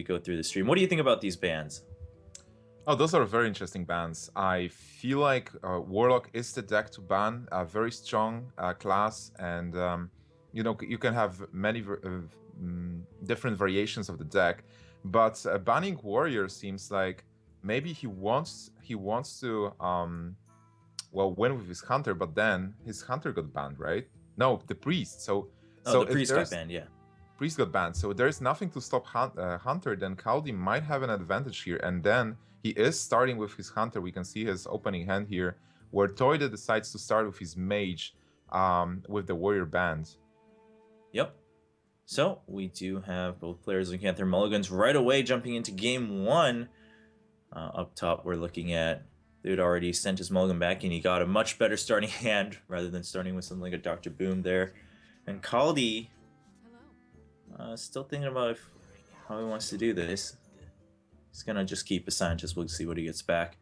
go through the stream. What do you think about these bans? Oh, those are very interesting bans. I feel like Warlock is the deck to ban, a very strong class, and you can have many different variations of the deck. But banning Warrior seems like maybe he wants to win with his Hunter, but then his Hunter got banned, right? No, the Priest. So The if priest got there's banned, yeah. Priest got banned, so there's nothing to stop Hunter, then Kaldi might have an advantage here, and then he is starting with his Hunter. We can see his opening hand here, where Theude decides to start with his Mage with the Warrior banned. Yep. So we do have both players looking at their mulligans right away, jumping into game one. Up top, we're looking at Theude already sent his mulligan back, and he got a much better starting hand rather than starting with something like a Dr. Boom there. And Kaldi still thinking about how he wants to do this. He's gonna just keep a scientist. We'll see what he gets back.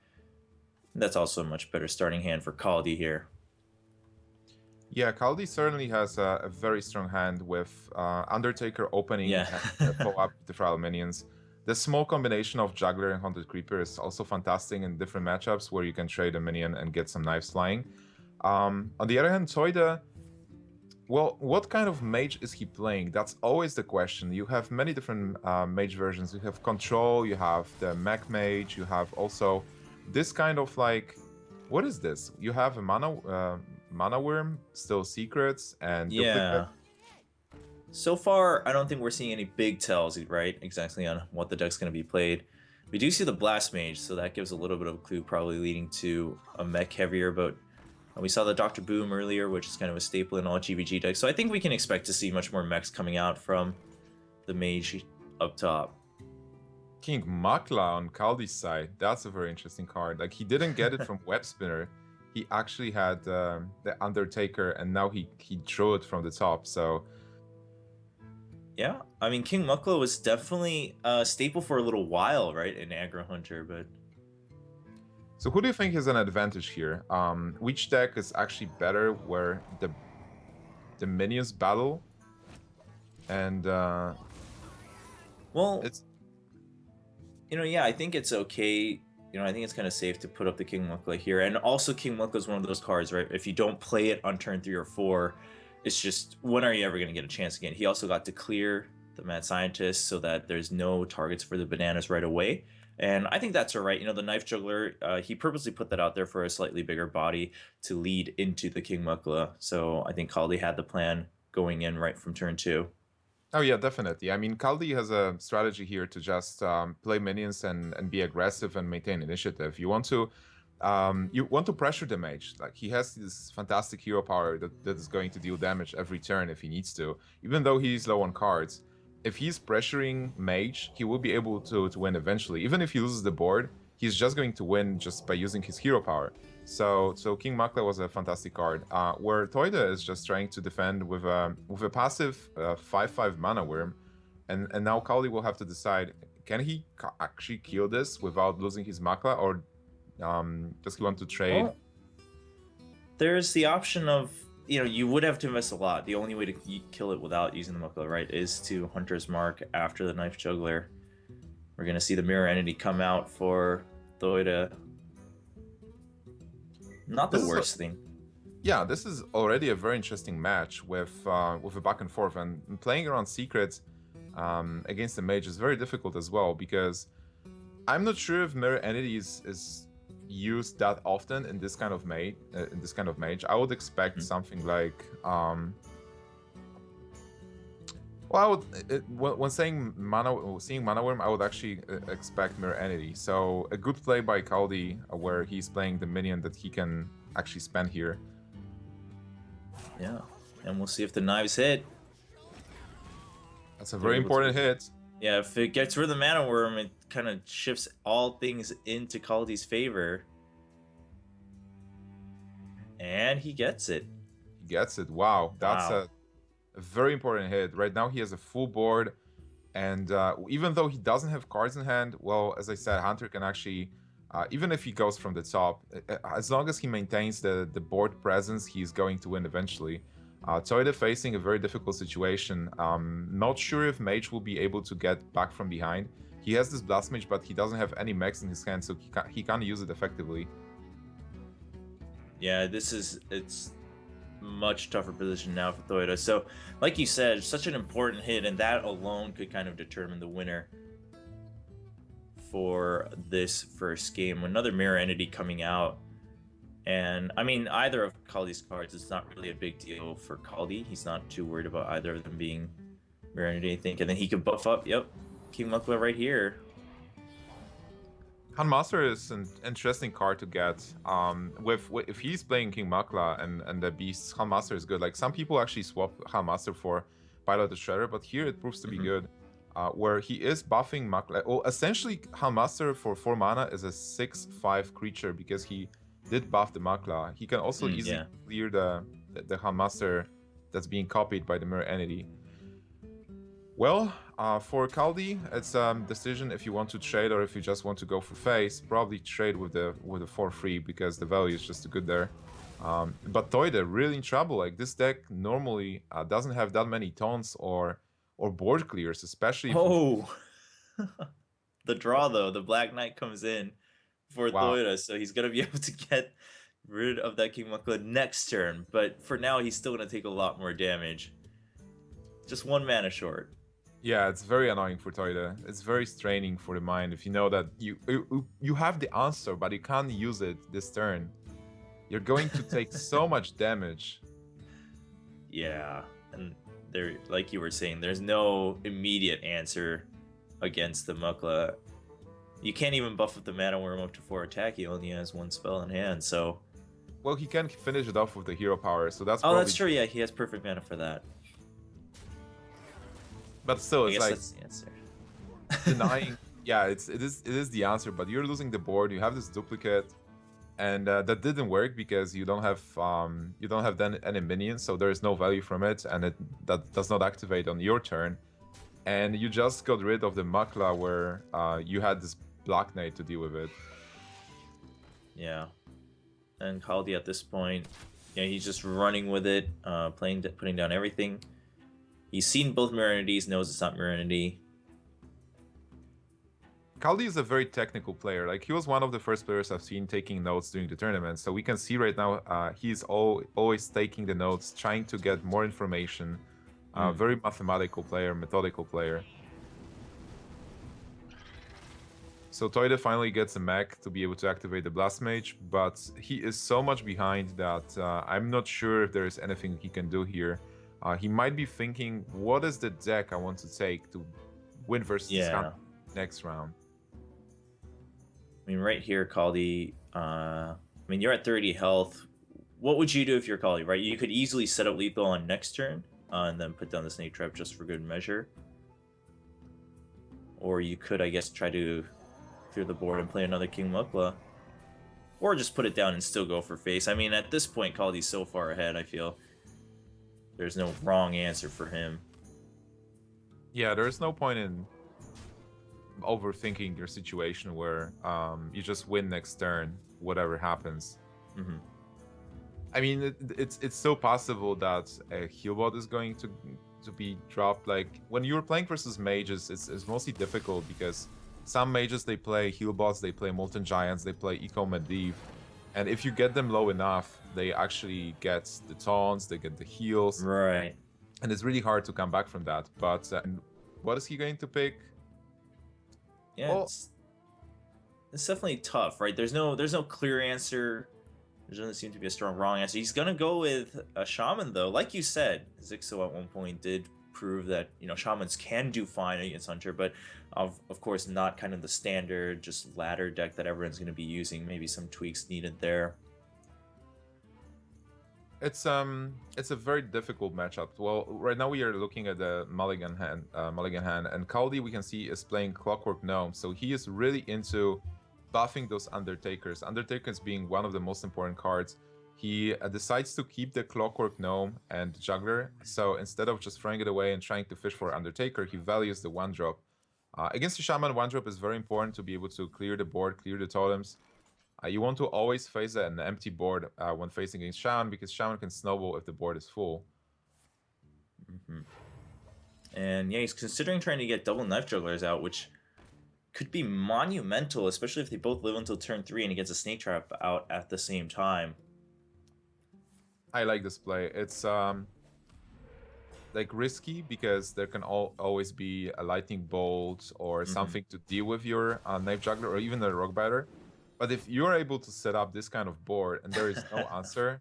And that's also a much better starting hand for Kaldi here. Yeah, Kaldi certainly has a very strong hand with Undertaker opening and follow-up with the Defile Minions. The small combination of Juggler and Haunted Creeper is also fantastic in different matchups where you can trade a minion and get some knives flying. On the other hand, Theude, well, what kind of mage is he playing? That's always the question. You have many different mage versions. You have Control, you have the Mech Mage, you have also this kind of like... What is this? You have a Mana Worm, still Secrets, and Duplicate. So far, I don't think we're seeing any big tells, right? Exactly on what the deck's going to be played. We do see the Blast Mage, so that gives a little bit of a clue, probably leading to a mech heavier, but we saw the Dr. Boom earlier, which is kind of a staple in all GVG decks, so I think we can expect to see much more mechs coming out from the Mage up top. King Makla on Kaldi's side, that's a very interesting card. Like, he didn't get it from Web Spinner. He actually had the Undertaker, and now he drew it from the top, so... Yeah, I mean, King Mukla was definitely a staple for a little while, right, in Aggro Hunter, but... So who do you think has an advantage here? Which deck is actually better where the minions battle? And, well, it's... yeah, I think it's okay. I think it's kind of safe to put up the King Mukla here. And also, King Mukla is one of those cards, right? If you don't play it on turn 3 or 4, it's just, when are you ever going to get a chance again? He also got to clear the Mad Scientist so that there's no targets for the bananas right away. And I think that's all right. The Knife Juggler, he purposely put that out there for a slightly bigger body to lead into the King Mukla. So I think Kaldi had the plan going in right from turn 2. Oh yeah, definitely. I mean, Kaldi has a strategy here to just play minions and be aggressive and maintain initiative. You want to pressure the mage. Like, he has this fantastic hero power that is going to deal damage every turn if he needs to, even though he's low on cards. If he's pressuring mage, he will be able to win eventually. Even if he loses the board, he's just going to win just by using his hero power. So King Makla was a fantastic card, where Theude is just trying to defend with a passive 5/5 Mana Worm, and now Kaldi will have to decide, can he actually kill this without losing his Makla, or does he want to trade? Well, there's the option of, you would have to invest a lot. The only way to kill it without using the Mukla, right, is to Hunter's Mark after the Knife Juggler. We're going to see the Mirror Entity come out for Theude. Not the worst thing. Yeah, this is already a very interesting match with a back and forth, and playing around Secrets against the Mage is very difficult as well, because I'm not sure if Mirror Entity is used that often in this kind of mage. I would expect something like when seeing Mana Worm, I would actually expect Mirror Entity. So a good play by Kaldi, where he's playing the minion that he can actually spend here. Yeah, and we'll see if the knives hit. That's a very important hit. Yeah, if it gets rid of the Mana Worm, it kind of shifts all things into Kaldi's favor. And he gets it. He gets it. Wow, that's a very important hit. Right now he has a full board, and even though he doesn't have cards in hand, well, as I said, Hunter can actually, even if he goes from the top, as long as he maintains the board presence, he's going to win eventually. Theude facing a very difficult situation. Not sure if Mage will be able to get back from behind. He has this Blast Mage, but he doesn't have any mechs in his hand, so he can't use it effectively. Yeah, it's much tougher position now for Theude. So, like you said, such an important hit, and that alone could kind of determine the winner for this first game. Another mirror entity coming out. And I mean, either of Kaldi's cards is not really a big deal for Kaldi. He's not too worried about either of them being mirror entity, I think. And then he could buff up. Yep, King Mukla right here. Handmaster is an interesting card to get. If he's playing King Makla and the Beast, Handmaster is good. Like some people actually swap Handmaster for Pilot the Shredder, but here it proves to be good. Where he is buffing Makla. Well, essentially, Handmaster for 4 mana is a 6/5 creature because he did buff the Makla. He can also easily clear the Handmaster that's being copied by the mirror entity. Well, for Kaldi, it's a decision if you want to trade or if you just want to go for face. Probably trade with the 4/3 because the value is just good there. But Theude really in trouble. Like this deck normally doesn't have that many taunts or board clears, especially. The draw though, the Black Knight comes in for Theude, so he's gonna be able to get rid of that King Mukla next turn. But for now, he's still gonna take a lot more damage. Just 1 mana short. Yeah, it's very annoying for Theude. It's very straining for the mind if you know that you have the answer, but you can't use it this turn. You're going to take so much damage. Yeah, and there, like you were saying, there's no immediate answer against the Mukla. You can't even buff up the Mana Worm up to 4 attack. He only has 1 spell in hand, so... Well, he can finish it off with the hero power, so that's that's true, yeah, he has perfect mana for that. But still, it's like that's the answer. denying. Yeah, it is the answer. But you're losing the board. You have this duplicate, and that didn't work because you don't have then any minions, so there is no value from it, and that does not activate on your turn. And you just got rid of the Makla where you had this Black Knight to deal with it. Yeah, and Kaldi at this point, yeah, he's just running with it, putting down everything. He's seen both mirror entities, knows it's not mirror entity. Kaldi is a very technical player. Like he was one of the first players I've seen taking notes during the tournament. So we can see right now he's always taking the notes, trying to get more information. Very mathematical player, methodical player. So Theude finally gets a mech to be able to activate the Blast Mage, but he is so much behind that I'm not sure if there is anything he can do here. He might be thinking, what is the deck I want to take to win versus next round? I mean, right here, Kaldi, I mean, you're at 30 health. What would you do if you're Kaldi, right? You could easily set up lethal on next turn and then put down the Snake Trap just for good measure. Or you could, I guess, try to clear the board and play another King Mukla. Or just put it down and still go for face. I mean, at this point, Kaldi's so far ahead, I feel. There's no wrong answer for him. Yeah, there's no point in overthinking your situation where you just win next turn, whatever happens. I mean, it's so possible that a healbot is going to be dropped. Like when you're playing versus mages, it's mostly difficult because some mages, they play healbots, they play Molten Giants, they play Eco Medivh. And if you get them low enough, they actually get the taunts, they get the heals. Right. And it's really hard to come back from that. But what is he going to pick? Yeah, well, it's definitely tough, right? There's no clear answer. There doesn't seem to be a strong wrong answer. He's gonna go with a shaman though. Like you said, Zixo at one point did prove that, you know, shamans can do fine against Hunter, but of course not kind of the standard just ladder deck that everyone's going to be using. Maybe some tweaks needed there. It's a very difficult matchup. Well, right now we are looking at the mulligan hand, and Kaldi we can see is playing Clockwork Gnome, so he is really into buffing those Undertakers. Undertakers being one of the most important cards. He decides to keep the Clockwork Gnome and Juggler, so instead of just throwing it away and trying to fish for Undertaker, he values the 1-drop. Against the Shaman, 1-drop is very important to be able to clear the board, clear the totems. You want to always face an empty board when facing against Shaman, because Shaman can snowball if the board is full. Hmm. And yeah, he's considering trying to get double knife jugglers out, which could be monumental, especially if they both live until turn 3 and he gets a snake trap out at the same time. I like this play. It's like risky because there can always be a lightning bolt or something to deal with your knife juggler or even a rock biter. But if you're able to set up this kind of board and there is no answer,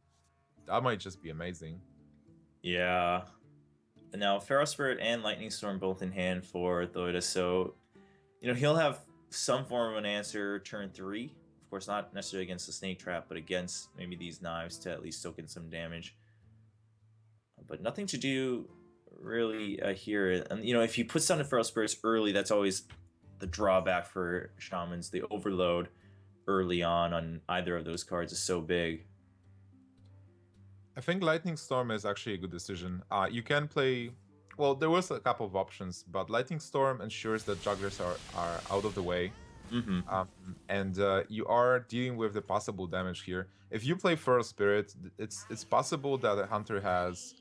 that might just be amazing. Yeah. Now, Feral Spirit and Lightning Storm both in hand for Theude, so he'll have some form of an answer turn 3. Of course, not necessarily against the snake trap, but against maybe these knives to at least soak in some damage. But nothing to do really here. And if he puts down the Feral Spirits early, that's always the drawback for Shamans. The overload early on either of those cards is so big. I think Lightning Storm is actually a good decision. You can play. Well, there was a couple of options, but Lightning Storm ensures that jugglers are out of the way. And you are dealing with the possible damage here. If you play Feral Spirit, it's possible that a hunter has,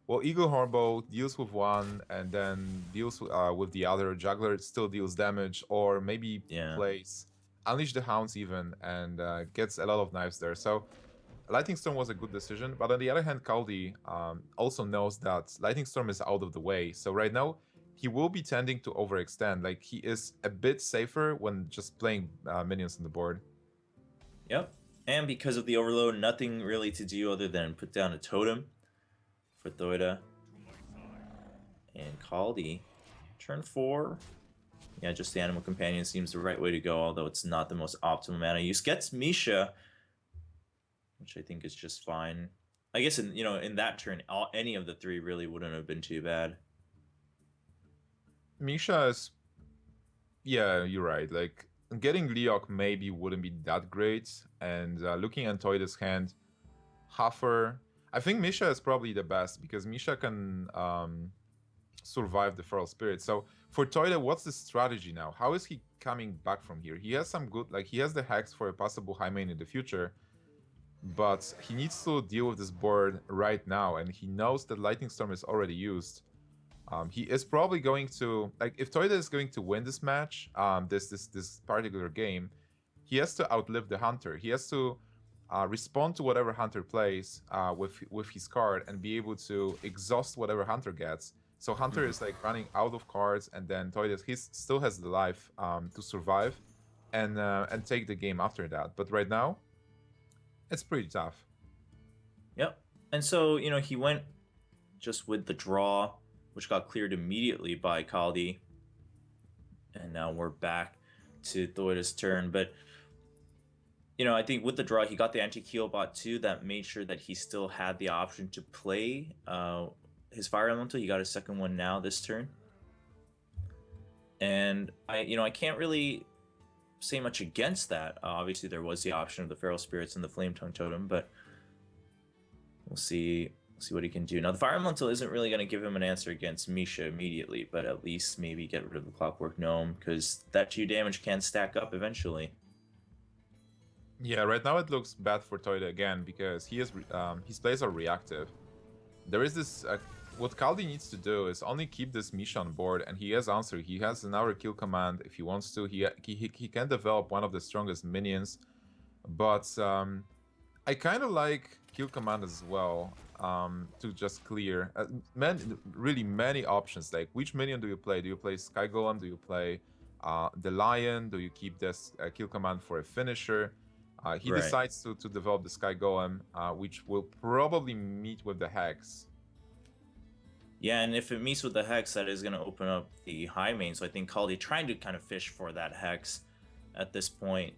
well, Eagle Hornbow deals with one and then deals with the other. Juggler still deals damage, or maybe plays Unleash the Hounds even and gets a lot of knives there. So Lightning Storm was a good decision, but on the other hand, Kaldi also knows that Lightning Storm is out of the way. So right now, he will be tending to overextend. Like, he is a bit safer when just playing minions on the board. Yep. And because of the overload, nothing really to do other than put down a totem for Theude. And Kaldi, turn 4. Yeah, just the Animal Companion seems the right way to go, although it's not the most optimal mana use. Gets Misha, which I think is just fine. I guess in that turn, any of the 3 really wouldn't have been too bad. Misha is, yeah, you're right. Like, getting Leok maybe wouldn't be that great, and looking at Theude's hand, Huffer. I think Misha is probably the best because Misha can survive the Feral Spirit. So for Theude, what's the strategy now? How is he coming back from here? He has some good, like, he has the Hex for a possible high main in the future, but he needs to deal with this board right now, and he knows that Lightning Storm is already used. He is probably going to, like, if Theude is going to win this match, this particular game, he has to outlive the Hunter. He has to respond to whatever Hunter plays with his card and be able to exhaust whatever Hunter gets. So Hunter is like running out of cards, and then Theude still has the life to survive and take the game after that. But right now, it's pretty tough. Yep. And so he went just with the draw, which got cleared immediately by Kaldi. And now we're back to Theude's turn. But, I think with the draw, he got the anti-Keel bot too. That made sure that he still had the option to play his Fire Elemental. He got his second one now this turn. And I can't really say much against that. Obviously, there was the option of the Feral Spirits and the Flame Tongue Totem, but we'll see what he can do. Now, the Fire Elemental isn't really going to give him an answer against Misha immediately, but at least maybe get rid of the Clockwork Gnome, because that 2 damage can stack up eventually. Yeah, right now it looks bad for Theude again, because his plays are reactive. There is this... what Kaldi needs to do is only keep this Misha on board, and he has answer. He has an hour kill command if he wants to. He can develop one of the strongest minions, but I kind of like kill command as well to just clear. Really many options. Like, which minion do you play? Do you play Sky Golem? Do you play the Lion? Do you keep this kill command for a finisher? He decides to develop the Sky Golem, which will probably meet with the Hex. Yeah, and if it meets with the Hex, that is going to open up the high main. So I think Kaldi trying to kind of fish for that Hex at this point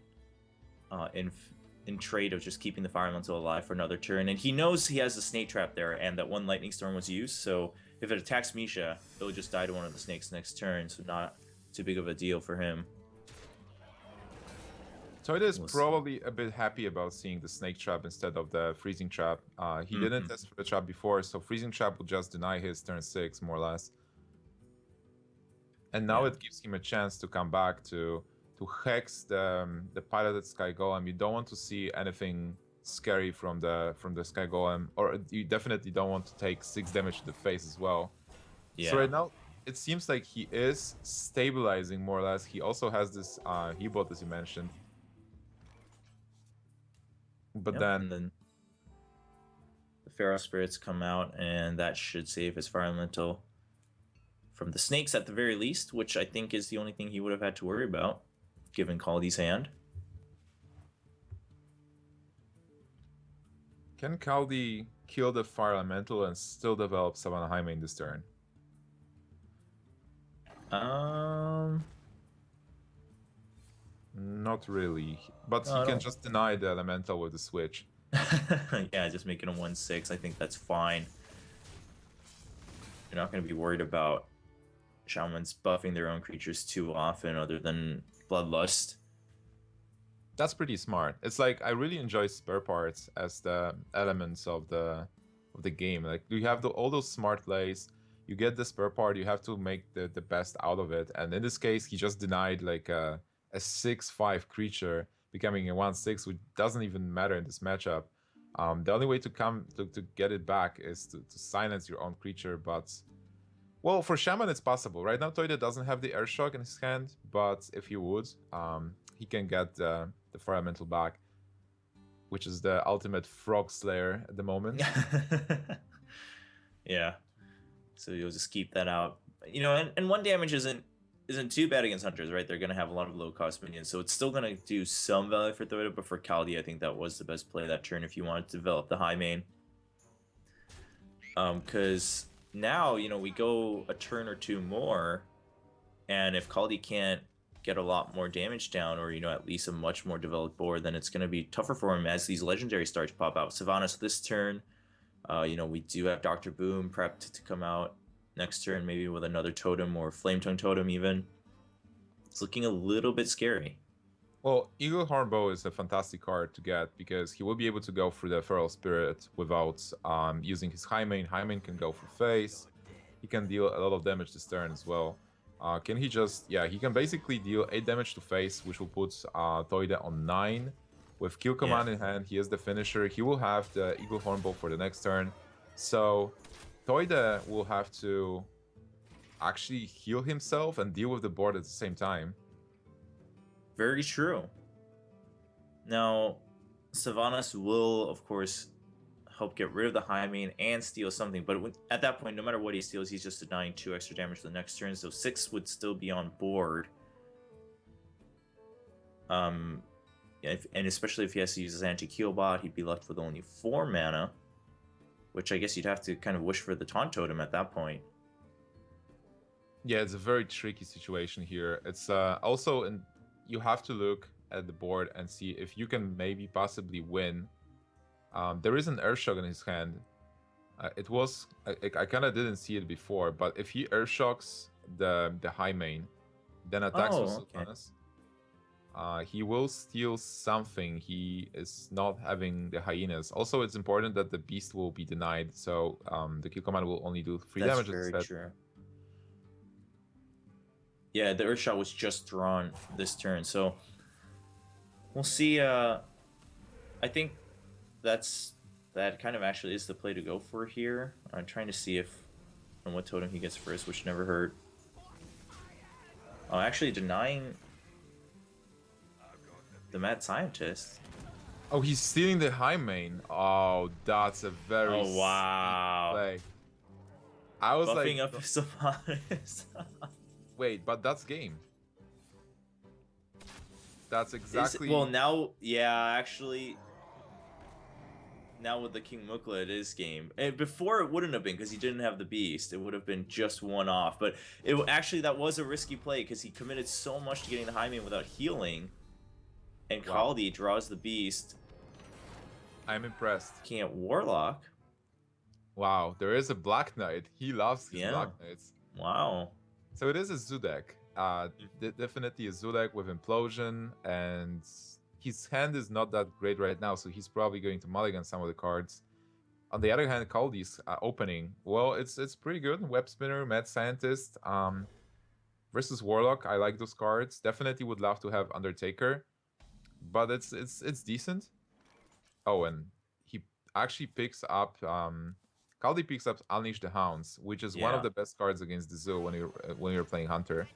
in trade of just keeping the Fire Elemental alive for another turn. And he knows he has a Snake Trap there and that one Lightning Storm was used. So if it attacks Misha, it'll just die to one of the snakes next turn. So not too big of a deal for him. Theude is probably a bit happy about seeing the Snake Trap instead of the Freezing Trap. He didn't test for the trap before, so Freezing Trap will just deny his turn 6, more or less. And now it gives him a chance to come back to Hex the piloted Sky Golem. You don't want to see anything scary from the Sky Golem, or you definitely don't want to take 6 damage to the face as well. Yeah. So right now, it seems like he is stabilizing more or less. He also has this he-bot, as you mentioned. But and then the Pharaoh Spirits come out, and that should save his Fire Elemental from the snakes at the very least, which I think is the only thing he would have had to worry about, given Kaldi's hand. Can Kaldi kill the Fire Elemental and still develop Savannah Jaime this turn? Not really, but he can just deny the Elemental with the switch. Yeah, just making a 1/6. I think that's fine. You're not going to be worried about shamans buffing their own creatures too often, other than Bloodlust. That's pretty smart. It's like I really enjoy spare parts as the elements of the game. Like you have all those smart plays. You get the spare part. You have to make the best out of it. And in this case, he just denied like a 6/5 creature becoming a 1/6, which doesn't even matter in this matchup. The only way to get it back is to silence your own creature. But well, for Shaman it's possible. Right now, Theude doesn't have the Air Shock in his hand, but if he would, he can get the Fire Elemental back, which is the ultimate Frog Slayer at the moment. Yeah. So you'll just keep that out. You know, and 1 damage isn't too bad against Hunters, right? They're going to have a lot of low-cost minions, so it's still going to do some value for Theude, but for Kaldi, I think that was the best play that turn if you wanted to develop the high main. Because now, you know, we go a turn or two more, and if Kaldi can't get a lot more damage down, or, you know, at least a much more developed board, then it's going to be tougher for him as these legendary starts pop out. Sylvanas this turn. You know, we do have Dr. Boom prepped to come out next turn, maybe with another totem or Flame Tongue Totem even. It's looking a little bit scary. Well, Eagle Hornbow is a fantastic card to get because he will be able to go through the Feral Spirit without using his High Main. High Main can go for face. He can deal a lot of damage this turn as well. Can he just... Yeah, he can basically deal 8 damage to face, which will put Theude on 9. With Kill Command in hand, he is the finisher. He will have the Eagle Hornbow for the next turn. So Theude will have to actually heal himself and deal with the board at the same time. Very true. Now, Sylvanas will, of course, help get rid of the high main and steal something, but at that point, no matter what he steals, he's just denying 2 extra damage the next turn, so 6 would still be on board. And especially if he has to use his anti-Keel bot, he'd be left with only 4 mana, which I guess you'd have to kind of wish for the Taunt Totem at that point. Yeah, it's a very tricky situation here. It's also, you have to look at the board and see if you can maybe possibly win. There is an Air Shock in his hand. It was, I kind of didn't see it before, but if he Air Shocks the high main, then attacks with Sylvanas, he will steal something. He is not having the hyenas. Also, it's important that the beast will be denied, so the Kill Command will only do 3 damage instead. That's very true. Yeah, the Earth Shot was just drawn this turn, so we'll see. I think that kind of actually is the play to go for here. I'm trying to see if and what totem he gets first, which never hurt. Oh, actually denying the Mad Scientist. Oh, he's stealing the high main. Oh, that's a very wow play. I was buffing like, up his Sylvanas. Wait, but that's game. That's exactly... Well, now, yeah, actually, now with the King Mukla, it is game. And before, it wouldn't have been, because he didn't have the Beast. It would have been just one off. But actually, that was a risky play, because he committed so much to getting the high main without healing. And Kaldi draws the Beast. I'm impressed. Can't Warlock. Wow, there is a Black Knight. He loves his Black Knights. Wow. So it is a zoo deck. Definitely a zoo deck with Implosion, and his hand is not that great right now, so he's probably going to mulligan some of the cards. On the other hand, Kaldi's opening, well, it's pretty good. Web Spinner, Mad Scientist, versus Warlock. I like those cards. Definitely would love to have Undertaker, but it's decent. Oh, and he actually picks up. Kaldi picks up Unleash the Hounds, which is one of Yeah. the best cards against the Zoo when you're playing Hunter.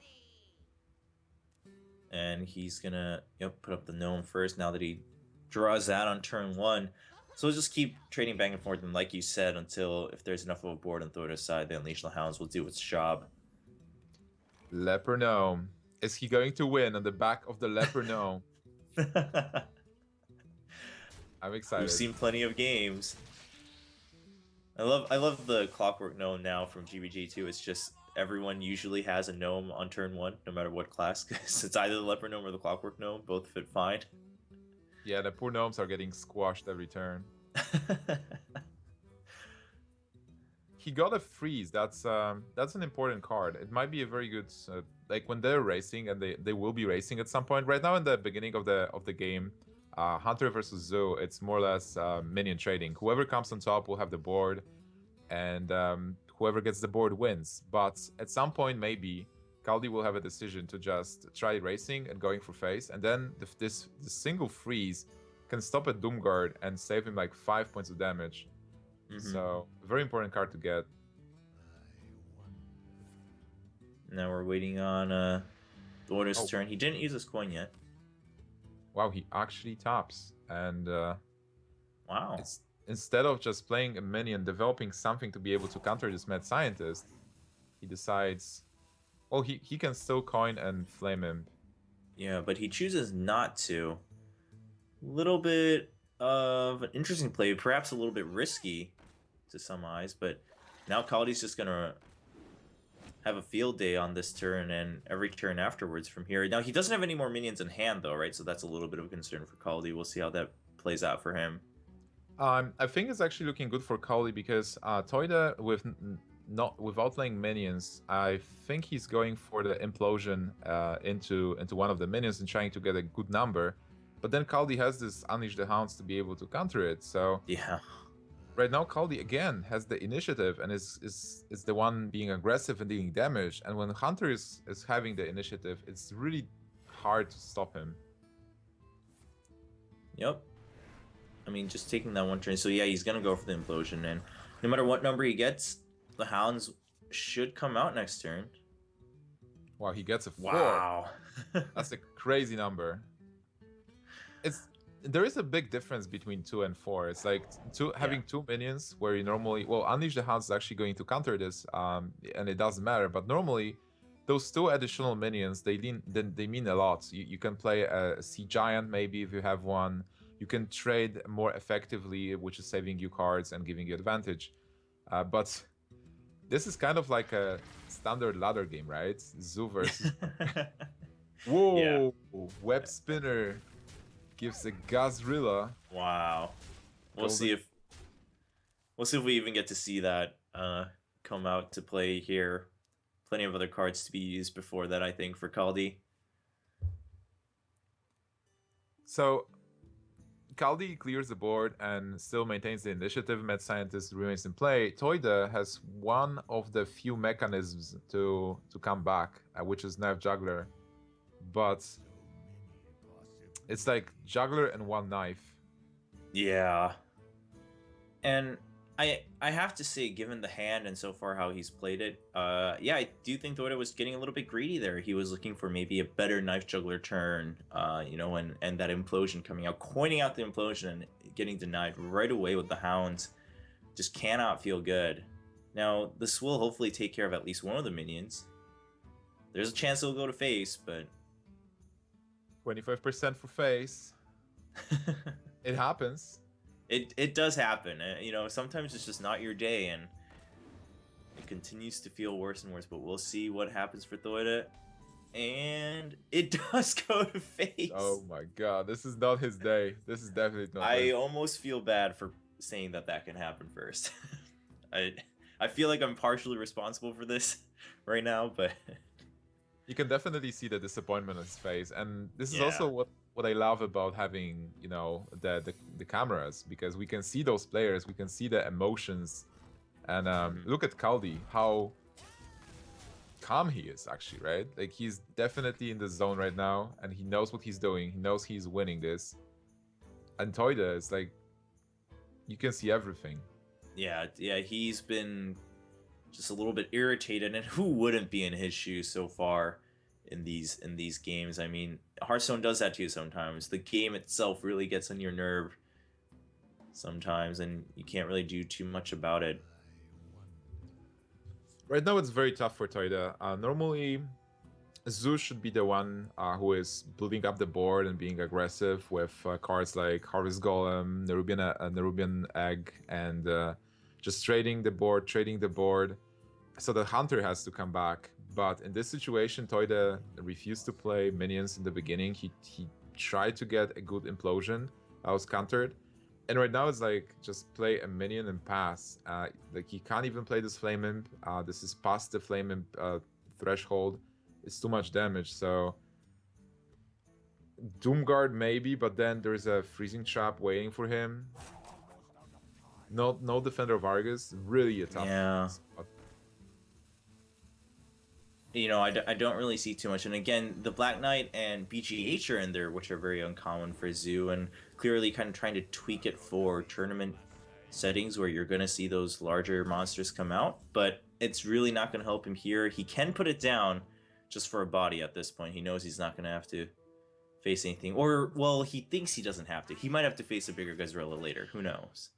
And he's gonna put up the gnome first now that he draws that on turn 1. So we'll just keep trading back and forth, and like you said, until if there's enough of a board on Theude's side, the Unleash the Hounds will do its job. Leper Gnome. Is he going to win on the back of the Leper Gnome? I'm excited. We've seen plenty of games. I love the Clockwork Gnome now from GBG too. It's just everyone usually has a gnome on turn 1, no matter what class, because it's either the Leper Gnome or the Clockwork Gnome. Both fit fine. Yeah, the poor gnomes are getting squashed every turn. He got a freeze. That's an important card. It might be a very good like when they're racing, and they will be racing at some point. Right now in the beginning of the game, Hunter versus Zoo, it's more or less minion trading. Whoever comes on top will have the board, and whoever gets the board wins. But at some point, maybe Kaldi will have a decision to just try racing and going for face, and then this single freeze can stop a Doomguard and save him like 5 points of damage. So, very important card to get. Now we're waiting on Theude's turn. He didn't use his coin yet. Wow, he actually taps. And wow. Instead of just playing a minion, developing something to be able to counter this mad scientist, he decides, well, he can still coin and flame him. Yeah, but he chooses not to. Little bit of an interesting play, perhaps a little bit risky to some eyes, but now Kaldi's just gonna have a field day on this turn and every turn afterwards from here. Now he doesn't have any more minions in hand though, right? So that's a little bit of a concern for Kaldi. We'll see how that plays out for him. I think it's actually looking good for Kaldi because Theude without playing minions, I think he's going for the implosion into one of the minions and trying to get a good number. But then Kaldi has this Unleash the Hounds to be able to counter it. So yeah. Right now, Kaldi again has the initiative and is the one being aggressive and dealing damage. And when Hunter is having the initiative, it's really hard to stop him. Yep. I mean, just taking that one turn. So yeah, he's gonna go for the implosion, and no matter what number he gets, the Hounds should come out next turn. Wow, he gets a 4. Wow. That's a crazy number. There is a big difference between 2 and 4. It's like having 2 minions where you normally... Well, Unleash the Hounds is actually going to counter this, and it doesn't matter. But normally, those 2 additional minions, they mean a lot. You can play a Sea Giant, maybe, if you have one. You can trade more effectively, which is saving you cards and giving you advantage. But this is kind of like a standard ladder game, right? Zoo versus... Whoa! Yeah. Web Spinner gives a Gazrilla. Wow. We'll see if we even get to see that come out to play here. Plenty of other cards to be used before that, I think, for Kaldi. So Kaldi clears the board and still maintains the initiative. Mad Scientist remains in play. Theude has one of the few mechanisms to come back, which is Knife Juggler. But it's like Juggler and 1 knife. Yeah. And I have to say, given the hand and so far how he's played it, yeah, I do think Theude was getting a little bit greedy there. He was looking for maybe a better Knife Juggler turn, and that implosion coming out, coining out the implosion and getting denied right away with the Hounds. Just cannot feel good. Now, this will hopefully take care of at least one of the minions. There's a chance it'll go to face, but... 25% for face. It happens. It does happen. Sometimes it's just not your day, and it continues to feel worse and worse. But we'll see what happens for Theude. And it does go to face. Oh my god, this is not his day. This is definitely not. I almost feel bad for saying that can happen first. I feel like I'm partially responsible for this right now, but... You can definitely see the disappointment on his face, and this is also what I love about having, the cameras, because we can see those players, we can see the emotions, and look at Kaldi, how calm he is actually, right? Like, he's definitely in the zone right now, and he knows what he's doing, he knows he's winning this. And Theude is like, You can see everything. Yeah, he's been just a little bit irritated, and who wouldn't be in his shoes so far in these games? I mean, Hearthstone does that to you sometimes. The game itself really gets on your nerve sometimes, and you can't really do too much about it. Right now, it's very tough for Theude. Normally, Zeus should be the one who is building up the board and being aggressive with cards like Harvest Golem, Nerubian Egg, and just trading the board. So the Hunter has to come back. But in this situation, Theude refused to play minions in the beginning. He tried to get a good implosion. I was countered. And right now it's like, just play a minion and pass. Like, he can't even play this Flame Imp. This is past the Flame Imp threshold. It's too much damage, so... Doomguard maybe, but then there's a Freezing Trap waiting for him. No Defender of Argus. Really a tough spot. You know, I don't really see too much. And again, the Black Knight and BGH are in there, which are very uncommon for Zoo, and clearly kind of trying to tweak it for tournament settings where you're going to see those larger monsters come out. But it's really not going to help him here. He can put it down just for a body at this point. He knows he's not going to have to face anything. Or, well, he thinks he doesn't have to. He might have to face a bigger Gazrilla later. Who knows?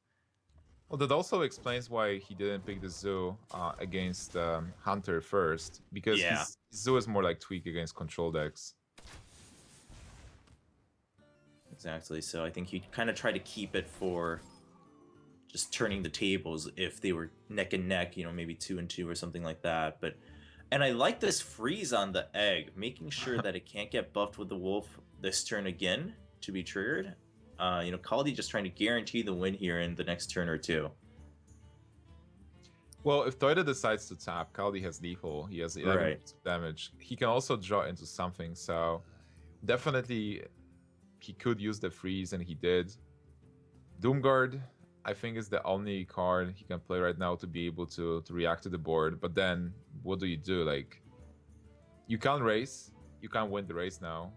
Well, that also explains why he didn't pick the Zoo against Hunter first, because his Zoo is more like tweak against control decks. Exactly, so I think he kind of tried to keep it for just turning the tables if they were neck and neck, you know, maybe 2 and 2 or something like that. And I like this freeze on the egg, making sure that it can't get buffed with the wolf this turn again to be triggered. You know, Kaldi just trying to guarantee the win here in the next turn or two. Well, if Theude decides to tap, Kaldi has lethal. He has 11 damage. He can also draw into something, so definitely he could use the freeze, and he did. Doomguard, I think, is the only card he can play right now to be able to react to the board. But then, what do you do? Like, you can't race. You can't win the race now.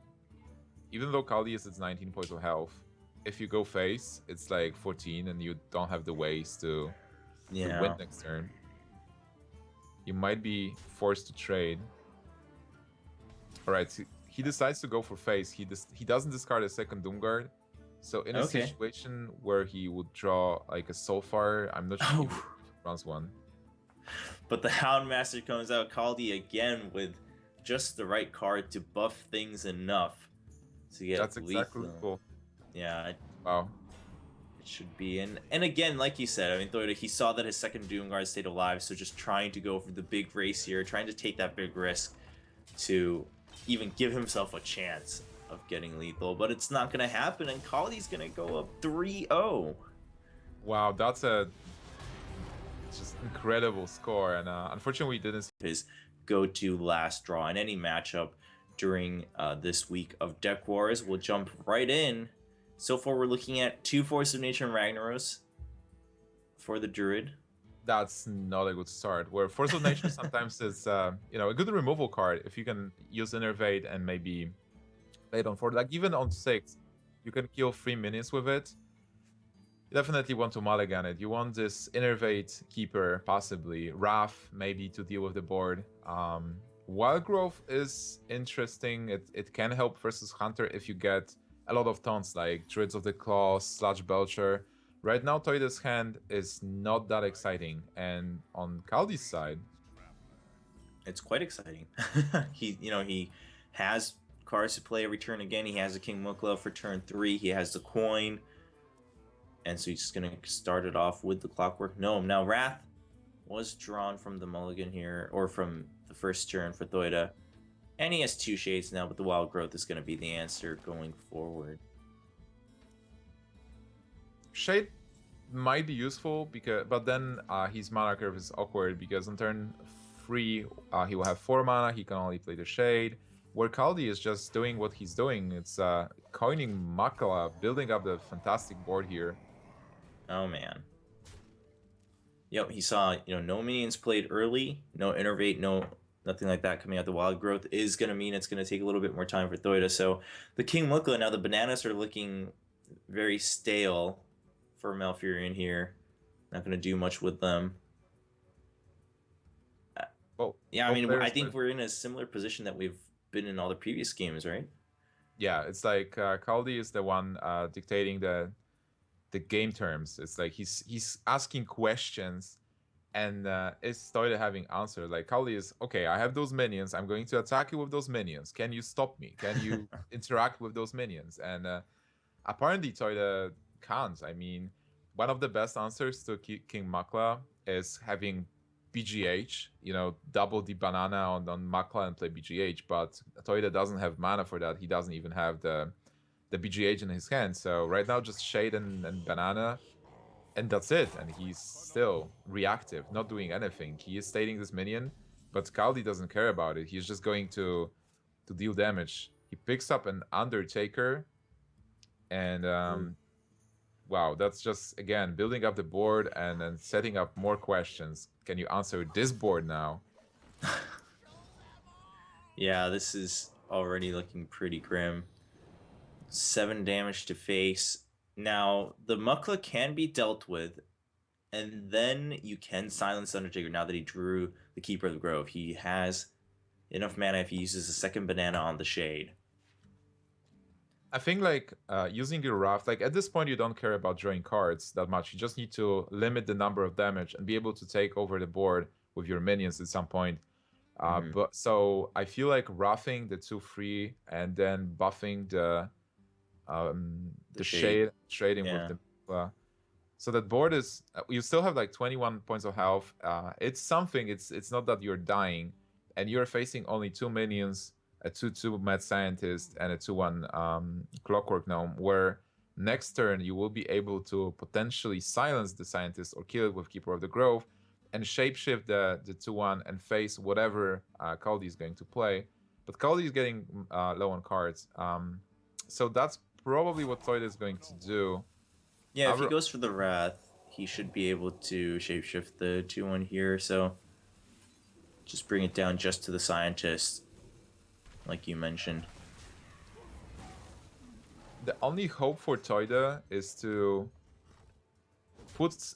Even though Kaldi is at 19 points of health, if you go face, it's like 14, and you don't have the ways to win next turn. You might be forced to trade. Alright, so he decides to go for face. He doesn't discard a second Doomguard. So in a situation where he would draw like a Soulfire, I'm not sure he runs one. But the Houndmaster comes out, Kaldi again with just the right card to buff things enough to get That's exactly cool. Yeah. Wow. It should be. And again, like you said, I mean, Theude, he saw that his second Doomguard stayed alive, so just trying to go for the big race here, trying to take that big risk to even give himself a chance of getting lethal. But it's not going to happen, and Kaldi's going to go up 3-0. Wow, that's a just incredible score. And unfortunately, we didn't see his go-to last draw in any matchup during this week of Deck Wars. We'll jump right in. So far, we're looking at 2 Force of Nature and Ragnaros for the Druid. That's not a good start. Where Force of Nature sometimes is, you know, a good removal card if you can use Innervate and maybe play it on 4. Like, even on 6, you can kill 3 minions with it. You definitely want to mulligan it. You want this Innervate Keeper, possibly. Wrath, maybe, to deal with the board. Wild Growth is interesting. It can help versus Hunter if you get a lot of taunts like Druids of the Claw, Sludge Belcher. Right now, Theude's hand is not that exciting, and on Kaldi's side, it's quite exciting. He has cards to play every turn again. He has a King Mukla for turn 3. He has the coin, and so he's just gonna start it off with the Clockwork Gnome. Now, Wrath was drawn from the mulligan here, or from the first turn for Theude. And he has 2 shades now, but the Wild Growth is going to be the answer going forward. Shade might be useful, but then his mana curve is awkward, because on turn 3 he will have 4 mana, he can only play the Shade. Where Kaldi is just doing what he's doing, it's coining Makala, building up the fantastic board here. Oh man. Yep, he saw, no minions played early, no Innervate, nothing like that coming out. The Wild Growth is going to mean it's going to take a little bit more time for Theude. So the King Mukla, now the bananas are looking very stale for Malfurion here. Not going to do much with them. Yeah, I Both mean, I players think we're in a similar position that we've been in all the previous games, right? yeah, it's like Kaldi is the one dictating the game terms. It's like he's asking questions, and is Theude having answers. Like Kaldi is, okay, I have those minions. I'm going to attack you with those minions. Can you stop me? Can you interact with those minions? And apparently Theude can't. I mean, one of the best answers to King Makla is having BGH, double the banana on Makla and play BGH, but Theude doesn't have mana for that. He doesn't even have the BGH in his hand. So right now just Shade and Banana, and that's it. And he's still reactive, not doing anything. He is stating this minion, but Kaldi doesn't care about it. He's just going to deal damage. He picks up an Undertaker, and wow, that's just, again, building up the board and then setting up more questions. Can you answer this board now? Yeah, this is already looking pretty grim. 7 damage to face. Now, the Mukla can be dealt with, and then you can silence Undertaker now that he drew the Keeper of the Grove. He has enough mana if he uses a second banana on the Shade. I think like using your raft, like at this point you don't care about drawing cards that much. You just need to limit the number of damage and be able to take over the board with your minions at some point. But so I feel like roughing the 2/3 and then buffing the shade trading with the so that board is you still have like 21 points of health. It's something. It's not that you're dying, and you're facing only 2 minions, a 2/2 mad scientist, and a 2/1 clockwork gnome. Where next turn you will be able to potentially silence the scientist or kill it with Keeper of the Grove, and shapeshift the 2/1 and face whatever Kaldi is going to play. But Kaldi is getting low on cards, so that's probably what Theude is going to do. Yeah, if he goes for the Wrath, he should be able to shapeshift the 2/1 here, so just bring it down just to the Scientist, like you mentioned. The only hope for Theude is to put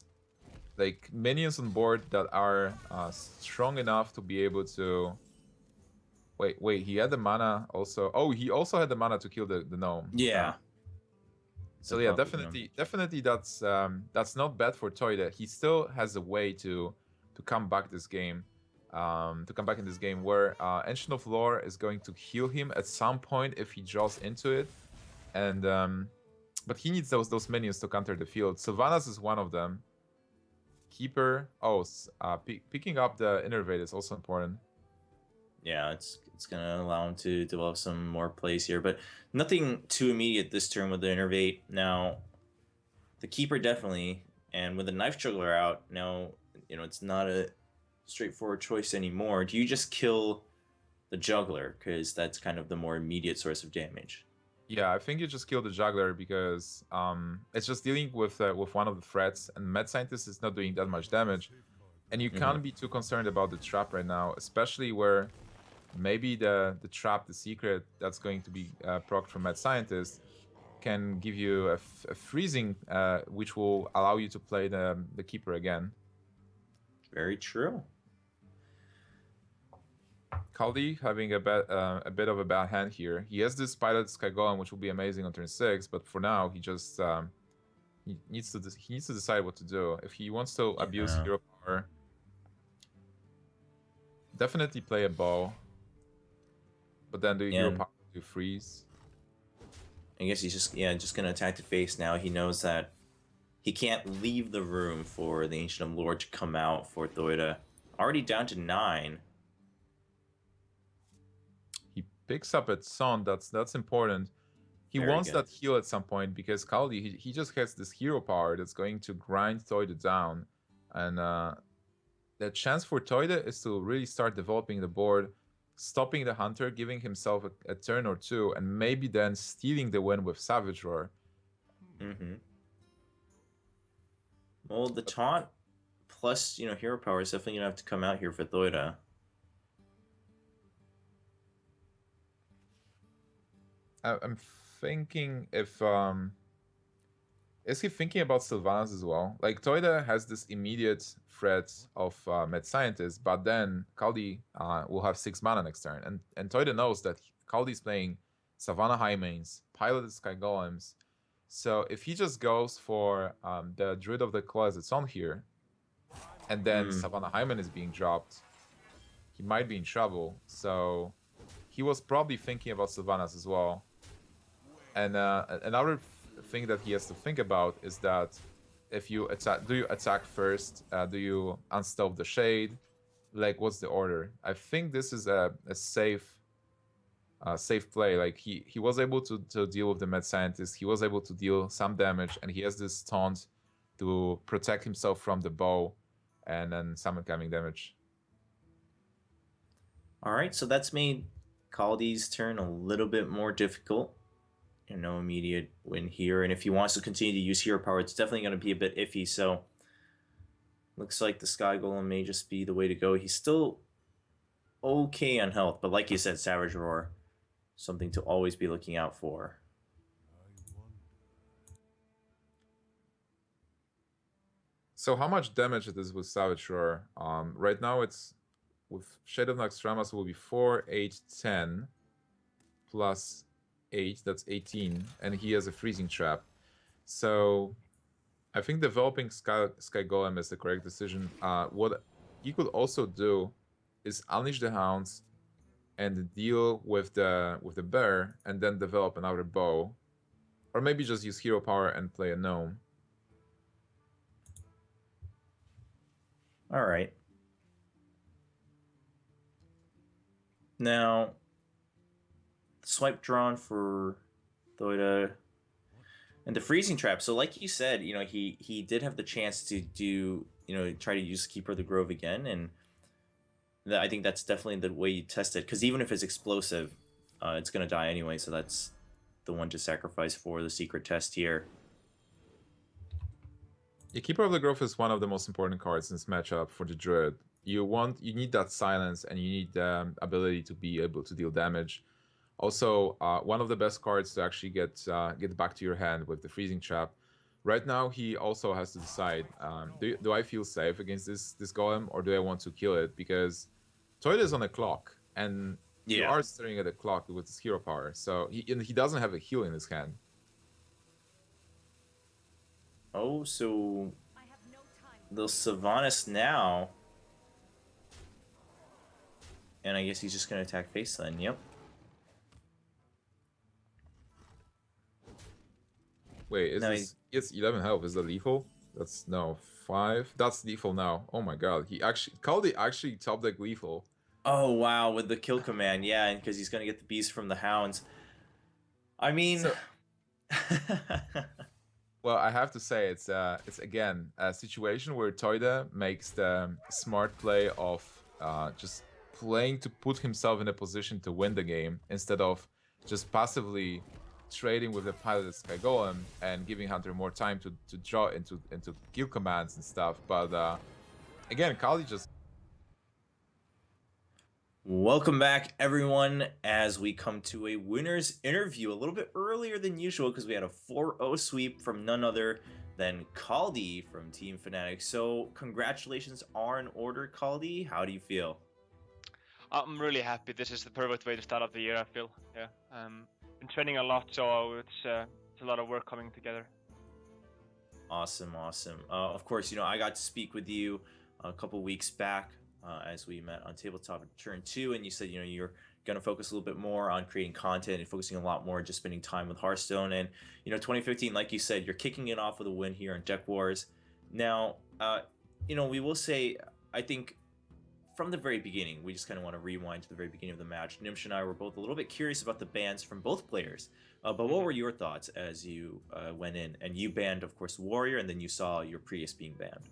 like minions on board that are strong enough to be able to. Wait, he had the mana also. Oh, he also had the mana to kill the gnome. Yeah. So yeah, definitely that's not bad for Theude. He still has a way to come back this game. To come back in this game where Ancient of Lore is going to heal him at some point if he draws into it. And but he needs those minions to counter the field. Sylvanas is one of them. Keeper. Oh, picking up the Innervate is also important. Yeah, it's gonna allow him to develop some more plays here, but nothing too immediate this turn with the Innervate. Now, the Keeper definitely, and with the Knife Juggler out, now it's not a straightforward choice anymore. Do you just kill the Juggler because that's kind of the more immediate source of damage? Yeah, I think you just kill the Juggler because it's just dealing with one of the threats, and Mad Scientist is not doing that much damage, and you can't be too concerned about the trap right now, especially where maybe the trap, the secret that's going to be procced from Mad Scientist can give you a freezing, which will allow you to play the Keeper again. Very true. Kaldi having a bit of a bad hand here. He has this Pilot Sky Golem, which will be amazing on turn 6, but for now he just he needs to decide what to do. If he wants to abuse hero power, definitely play a bow, but then do hero power to freeze. I guess he's just gonna attack the face now. He knows that he can't leave the room for the Ancient of Lore to come out for Theude. Already down to 9. He picks up at Son. That's important. He wants that heal at some point because Kaldi, he just has this hero power that's going to grind Theude down. And the chance for Theude is to really start developing the board, stopping the Hunter, giving himself a turn or two, and maybe then stealing the win with Savage Roar. Well, the taunt plus, hero power is definitely going to have to come out here for Theude. I'm thinking if Is he thinking about Sylvanas as well? Like, Theude has this immediate threat of Mad Scientist, but then Kaldi will have 6 mana next turn. And Theude knows that Kaldi's playing Savannah High Mains, Piloted Sky Golems. So if he just goes for the Druid of the Claw as it's on here, and then Savannah Hyman is being dropped, he might be in trouble. So he was probably thinking about Sylvanas as well. And another thing that he has to think about is that if you attack, do you attack first? Do you unstealth the shade? Like, what's the order? I think this is a safe play. Like, he was able to deal with the Mad Scientist. He was able to deal some damage, and he has this taunt to protect himself from the bow and then summon coming damage. All right, so that's made Kaldi's turn a little bit more difficult. And no immediate win here. And if he wants to continue to use hero power, it's definitely going to be a bit iffy. So looks like the Sky Golem may just be the way to go. He's still okay on health, but like you said, Savage Roar, something to always be looking out for. So how much damage it is with Savage Roar? Right now it's with Shade of Naxxramas will be 4, 8, 10 plus 8, that's 18, and he has a freezing trap. So I think developing Sky Golem is the correct decision. What he could also do is unleash the hounds and deal with the bear, and then develop another bow, or maybe just use hero power and play a gnome. All right. Now, swipe drawn for Theude and the freezing trap. So like you said, he did have the chance to do, try to use Keeper of the Grove again, and I think that's definitely the way you test it, because even if it's explosive, it's going to die anyway, so that's the one to sacrifice for the secret test here. Yeah, Keeper of the Grove is one of the most important cards in this matchup for the Druid. You need that silence, and you need the ability to be able to deal damage. Also, one of the best cards to actually get back to your hand with the freezing trap. Right now, he also has to decide: do I feel safe against this golem, or do I want to kill it? Because Theude is on a clock, and you are staring at a clock with his hero power. So he doesn't have a heal in his hand. Oh, so the Sylvanas now, and I guess he's just going to attack face then. Yep. Wait, it's 11 health. Is that lethal? That's no 5. That's lethal now. Oh my god, Kaldi actually top deck lethal. Oh wow, with the kill command, yeah, because he's gonna get the beast from the hounds. I mean, well, I have to say it's again a situation where Theude makes the smart play of just playing to put himself in a position to win the game instead of just passively trading with the Piloted Sky Golem and giving Hunter more time to draw into kill commands and stuff. But again, Kaldi just... Welcome back, everyone, as we come to a winner's interview a little bit earlier than usual because we had a 4-0 sweep from none other than Kaldi from Team Fnatic. So congratulations are in order, Kaldi. How do you feel? I'm really happy. This is the perfect way to start off the year, I feel. Yeah. Been training a lot, so it's a lot of work coming together. Awesome. Of course, I got to speak with you a couple weeks back as we met on Tabletop Turn 2, and you said, you're going to focus a little bit more on creating content and focusing a lot more just spending time with Hearthstone. And, 2015, like you said, you're kicking it off with a win here in Deck Wars. Now, we will say, I think, from the very beginning, we just kind of want to rewind to the very beginning of the match. Gnimsh and I were both a little bit curious about the bans from both players. But what were your thoughts as you went in? And you banned, of course, Warrior, and then you saw your Prius being banned.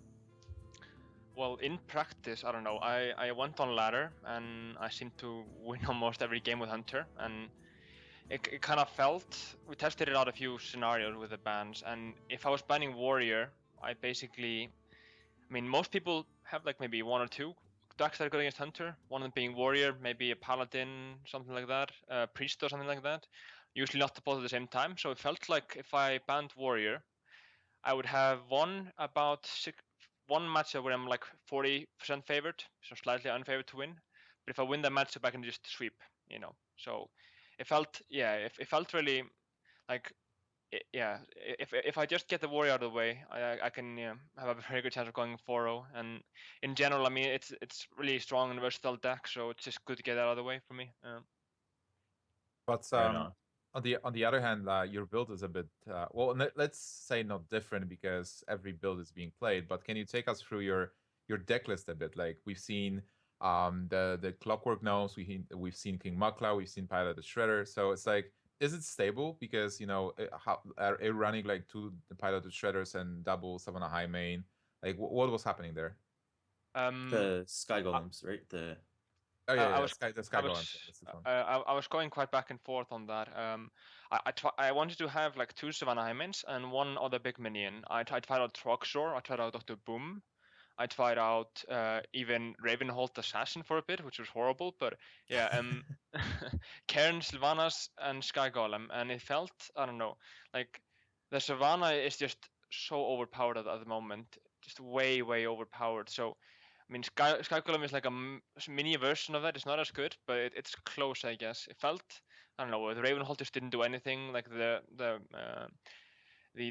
Well, in practice, I don't know. I went on ladder, and I seemed to win almost every game with Hunter. And it kind of felt... We tested it out a few scenarios with the bans. And if I was banning Warrior, I basically... I mean, most people have like maybe 1 or 2 decks that are good against Hunter, one of them being Warrior, maybe a Paladin, something like that, Priest or something like that. Usually not both at the same time, so it felt like if I banned Warrior, I would have won about one matchup where I'm like 40% favored, so slightly unfavored to win. But if I win the matchup, I can just sweep, you know. So it felt, yeah, it felt really like, yeah. If I just get the warrior out of the way, I can have a very good chance of going 4-0. And in general, I mean, it's really strong and versatile deck, so it's just good to get that out of the way for me. But Right on. on the other hand, your build is a bit well. Let's say not different because every build is being played. But can you take us through your deck list a bit? Like we've seen the Clockwork Gnomes, we've seen King Makla, we've seen Pilot the Shredder. So it's like, is it stable? Because how are you running like two Pilot the Shredders and double Savannah High main? Like what was happening there? The Sky Golems, right? The Oh I yeah, was the Sky Golems. Yeah, that's the one. I was going quite back and forth on that. I wanted to have like 2 Savannah Hymens and 1 other big minion. I tried out Troxor, I tried out Dr. Boom, I tried out even Ravenholt Assassin for a bit, which was horrible. But yeah, Cairn, Sylvanas, and Sky Golem, and it felt, I don't know, like the Savannah is just so overpowered at the moment, just way overpowered. So I mean, Sky Golem is like a mini version of that. It's not as good, but it's close, I guess. It felt, I don't know, the Ravenholt just didn't do anything. Like the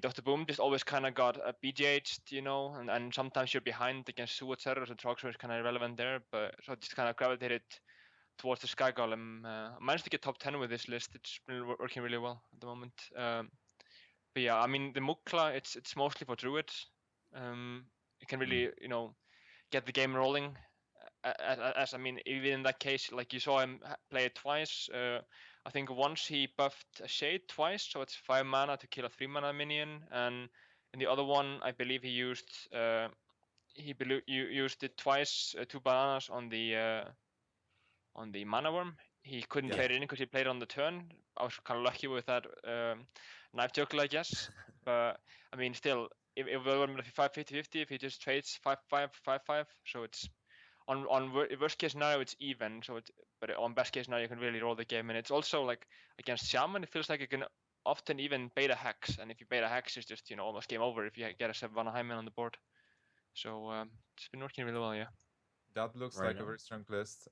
Dr. Boom just always kind of got BGH'd, you know, and sometimes you're behind against Suicide Terror, so Troxer is kind of irrelevant there. But so I just kind of gravitated towards the Sky Golem. I managed to get top 10 with this list. It's been working really well at the moment. But yeah, I mean, the Mukla, it's mostly for Druids. It can really, you know, get the game rolling. As I mean, even in that case, like you saw him play it twice. I think once he buffed a Shade twice, so it's 5 mana to kill a 3 mana minion, and in the other one, I believe he used used it twice, 2 bananas on the mana worm. He couldn't Yeah. trade it in because he played it on the turn. I was kind of lucky with that knife juggler, I guess. But I mean, still, if it were 50-50, if he just trades 5-5, 5-5, so it's on worst case scenario it's even. So but on best case scenario you can really roll the game, and it's also like against Shaman it feels like you can often even bait a hex, and if you bait a hex it's just, you know, almost game over if you get a Savannah Hyman on the board. So it's been working really well, yeah. That looks Right like a on. very strong list.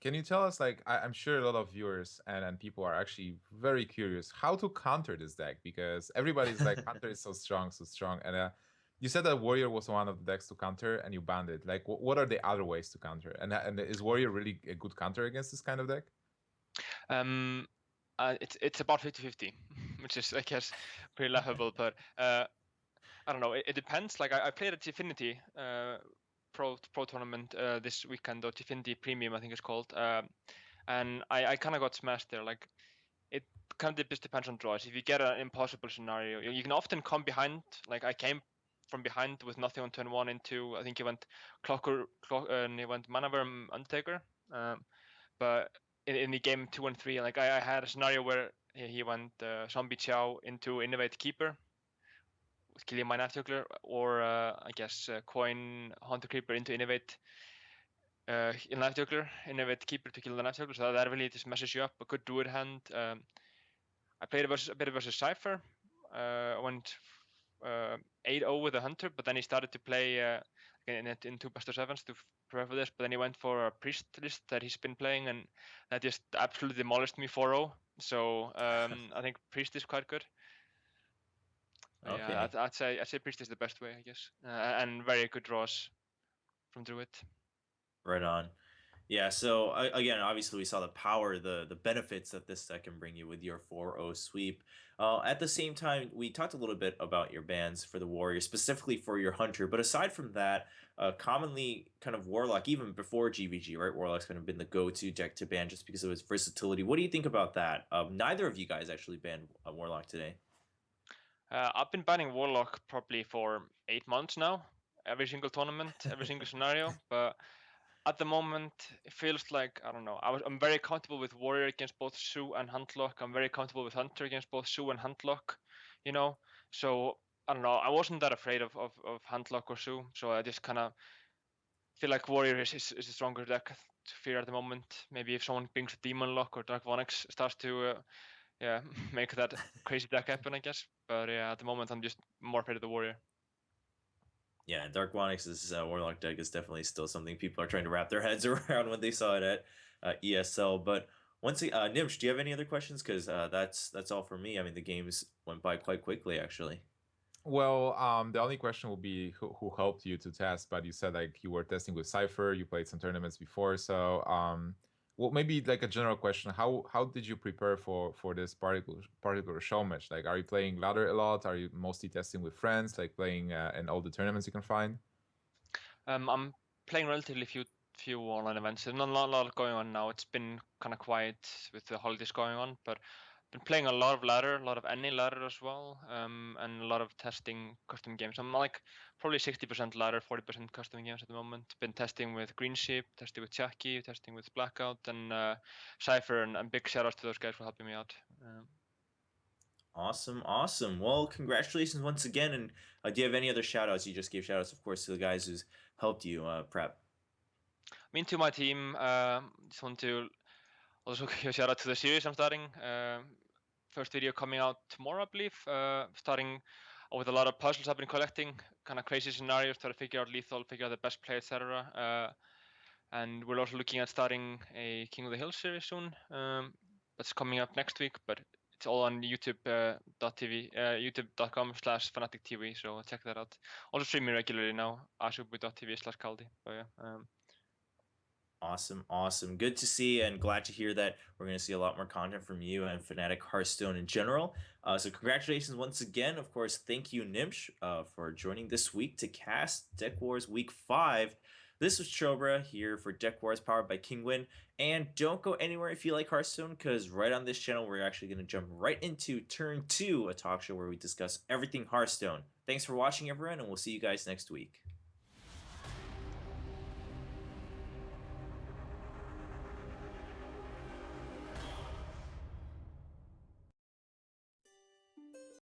Can you tell us, like, I'm sure a lot of viewers and people are actually very curious how to counter this deck, because everybody's like, counter is so strong, so strong. And you said that Warrior was one of the decks to counter and you banned it. Like, what are the other ways to counter? And is Warrior really a good counter against this kind of deck? It's about 50-50, which is, I guess, pretty laughable. But I don't know. It depends. Like I played at Tifinity pro tournament this weekend, or Tifinity Premium, I think it's called. And I kind of got smashed there. Like it kind of just depends on draws. If you get an impossible scenario, you can often come behind. Like I came from behind with nothing on turn 1 into, I think he went and he went Manaverm Undertaker. But in the game 2 and 3, like I had a scenario where he went Zombie Chow into Innovate Keeper, killing my Knife Juggler, or I guess Coin Hunter Creeper into Innovate Knife Juggler, Innovate Keeper to kill the Knife Juggler. So that really just messes you up. A good Druid hand. I played a bit versus Cypher. Went 8-0 with a Hunter, but then he started to play in 2 best of 7s to prepare for this. But then he went for a Priest list that he's been playing, and that just absolutely demolished me 4-0. So I think Priest is quite good. Okay. Yeah, I'd say Priest is the best way, I guess, and very good draws from Druid. Right on. Yeah, so again, obviously we saw the power, the benefits that this deck can bring you with your 4-0 sweep. At the same time, we talked a little bit about your bans for the Warrior, specifically for your Hunter. But aside from that, commonly kind of Warlock, even before GVG, right? Warlock's kind of been the go-to deck to ban just because of its versatility. What do you think about that? Neither of you guys actually banned Warlock today. I've been banning Warlock probably for 8 months now. Every single tournament, every single scenario. But at the moment, it feels like, I don't know. I'm very comfortable with Warrior against both Sue and Huntlock. I'm very comfortable with Hunter against both Sue and Huntlock, you know. So I don't know. I wasn't that afraid of Huntlock or Sue. So I just kind of feel like Warrior is a stronger deck to fear at the moment. Maybe if someone brings Demon Lock or Dark Vonix starts to yeah, make that crazy deck happen, I guess. But yeah, at the moment I'm just more afraid of the warrior. Yeah, Dark Onyx's Warlock deck is definitely still something people are trying to wrap their heads around when they saw it at ESL. But Gnimsh, do you have any other questions? Because that's all for me. I mean, the games went by quite quickly, actually. Well, the only question will be who helped you to test, but you said like you were testing with Cypher, you played some tournaments before, so well, maybe like a general question: how did you prepare for this particular show match? Like, are you playing ladder a lot? Are you mostly testing with friends, like playing in all the tournaments you can find? I'm playing relatively few online events. There's not a lot going on now. It's been kind of quiet with the holidays going on, but been playing a lot of ladder, a lot of any ladder as well, and a lot of testing custom games. I'm like probably 60% ladder, 40% custom games at the moment. Been testing with Green Sheep, testing with Jackie, testing with Blackout, and Cypher, and big shout outs to those guys for helping me out. Awesome, awesome. Well, congratulations once again. And do you have any other shout outs? You just gave shout outs, of course, to the guys who's helped you prep. I mean, to my team, just want to also give a shout out to the series I'm starting. First video coming out tomorrow, I believe. Starting with a lot of puzzles I've been collecting, kind of crazy scenarios, try to figure out lethal, figure out the best play, etc. And we're also looking at starting a King of the Hill series soon. That's coming up next week, but it's all on YouTube.tv, youtube.com/fanatictv. So check that out. Also streaming regularly now, ashub.tv/Kaldi. So yeah. Awesome, awesome. Good to see and glad to hear that we're going to see a lot more content from you and Fnatic Hearthstone in general. So congratulations once again. Of course, thank you, Gnimsh, for joining this week to cast Deck Wars Week 5. This was Chobra here for Deck Wars powered by Kingwin. And don't go anywhere if you like Hearthstone, because right on this channel, we're actually going to jump right into Turn 2, a talk show where we discuss everything Hearthstone. Thanks for watching, everyone, and we'll see you guys next week.